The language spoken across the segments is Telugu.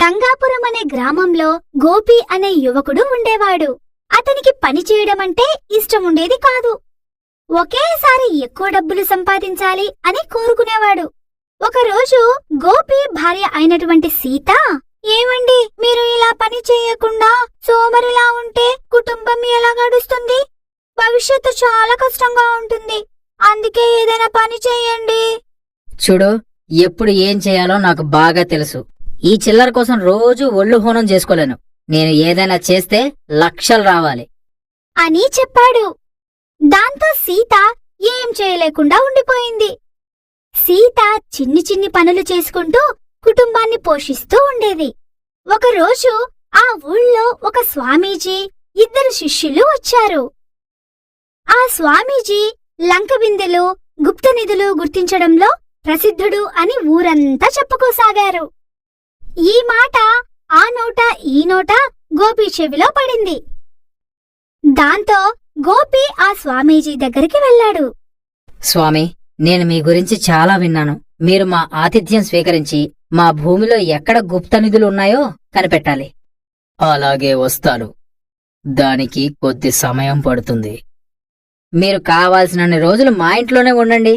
గంగాపురం అనే గ్రామంలో గోపి అనే యువకుడు ఉండేవాడు. అతనికి పని చేయడమంటే ఇష్టముండేది కాదు. ఒకేసారి ఎక్కువ డబ్బులు సంపాదించాలి అని కోరుకునేవాడు. ఒకరోజు గోపి భార్య అయినటువంటి సీత, ఏమండి, మీరు ఇలా పని చేయకుండా సోమరిలా ఉంటే కుటుంబం ఎలా గడుస్తుంది? భవిష్యత్తు చాలా కష్టంగా ఉంటుంది. అందుకే ఏదైనా పని చేయండి. చూడు, ఎప్పుడు ఏం చేయాలో నాకు బాగా తెలుసు. ఈ చిల్లర కోసం రోజు ఒళ్ళు హోనం చేసుకోలేను. నేను ఏదైనా చేస్తే లక్షలు రావాలి అని చెప్పాడు. దాంతో సీత ఏం చేయలేకుండా ఉండిపోయింది. సీత చిన్ని చిన్ని పనులు చేసుకుంటూ కుటుంబాన్ని పోషిస్తూ ఉండేది. ఒకరోజు ఆ ఊళ్ళో ఒక స్వామీజీ, 2 శిష్యులు వచ్చారు. ఆ స్వామీజీ లంకబిందెలు, గుప్త నిధులు గుర్తించడంలో ప్రసిద్ధుడు అని ఊరంతా చెప్పుకోసాగారు. ఈ మాట ఆ నోట ఈ నోట గోపి చెవిలో పడింది. దాంతో గోపి ఆ స్వామీజీ దగ్గరికి వెళ్ళాడు. స్వామి, నేను మీ గురించి చాలా విన్నాను. మీరు మా ఆతిథ్యం స్వీకరించి మా భూమిలో ఎక్కడ గుప్త నిధులు ఉన్నాయో కనిపెట్టాలి. అలాగే వస్తాను. దానికి కొద్ది సమయం పడుతుంది. మీరు కావాల్సినన్ని రోజులు మా ఇంట్లోనే ఉండండి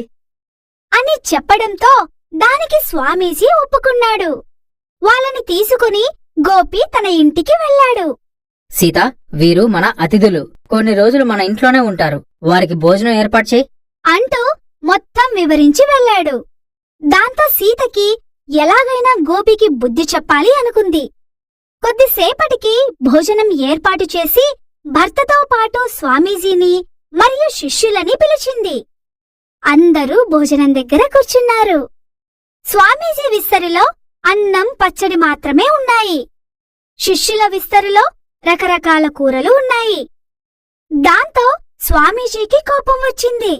అని చెప్పడంతో దానికి స్వామీజీ ఒప్పుకున్నాడు. వాళ్ళని తీసుకుని గోపి తన ఇంటికి వెళ్ళాడు. సీత, వీరు మన అతిథులు. కొన్ని రోజులు మన ఇంట్లోనే ఉంటారు. వారికి భోజనం ఏర్పాటు చేయి అంటూ మొత్తం వివరించి వెళ్ళాడు. దాంతో సీతకి ఎలాగైనా గోపికి బుద్ధి చెప్పాలి అనుకుంది. కొద్దిసేపటికి భోజనం ఏర్పాటు చేసి భర్తతో పాటు స్వామీజీని మరియు శిష్యులని పిలిచింది. అందరూ భోజనం దగ్గర కూర్చున్నారు. స్వామీజీ విస్తరిలో అన్నం, పచ్చడి మాత్రమే ఉన్నాయి. శిష్యుల విస్తరిలో రకరకాల కూరలు ఉన్నాయి. దాంతో స్వామీజీకి కోపం వచ్చింది.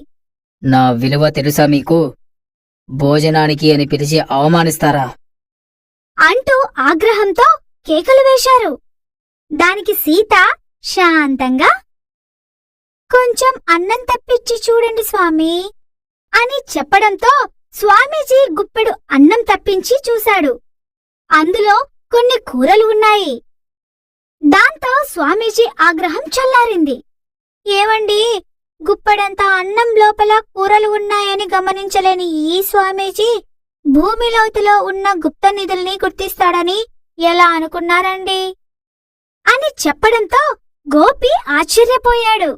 నా విలువ తెలుసా మీకు? భోజనానికి అని పిలిచి అవమానిస్తారా అంటూ ఆగ్రహంతో కేకలు వేశారు. దానికి సీత శాంతంగా, కొంచెం అన్నం తప్పిచ్చి చూడండి స్వామీ అని చెప్పడంతో స్వామీజీ గుప్పెడు అన్నం తప్పించి చూశాడు. అందులో కొన్ని కూరలు ఉన్నాయి. దాంతో స్వామీజీ ఆగ్రహం చల్లారింది. ఏవండి, గుప్పెడంత అన్నం లోపల కూరలు ఉన్నాయని గమనించలేని ఈ స్వామీజీ భూమిలోతులో ఉన్న గుప్త నిధుల్ని గుర్తిస్తాడని ఎలా అనుకున్నారండి అని చెప్పడంతో గోపి ఆశ్చర్యపోయాడు.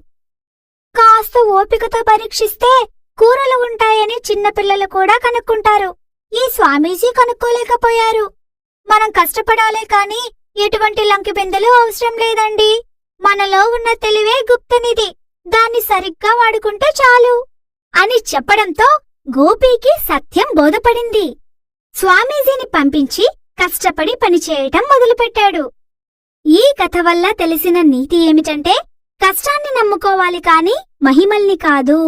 కాస్త ఓపికతో పరీక్షిస్తే కూరలు ఉంటాయని చిన్నపిల్లలు కూడా కనుక్కుంటారు. ఈ స్వామీజీ కనుక్కోలేకపోయారు. మనం కష్టపడాలే కాని ఎటువంటి లంకిబిందెలు అవసరం లేదండి. మనలో ఉన్న తెలివే గుప్తనిధి. దాన్ని సరిగ్గా వాడుకుంటే చాలు అని చెప్పడంతో గోపీకి సత్యం బోధపడింది. స్వామీజీని పంపించి కష్టపడి పనిచేయటం మొదలుపెట్టాడు. ఈ కథ వల్ల తెలిసిన నీతి ఏమిటంటే, కష్టాన్ని నమ్ముకోవాలి కాని మహిమల్ని కాదు.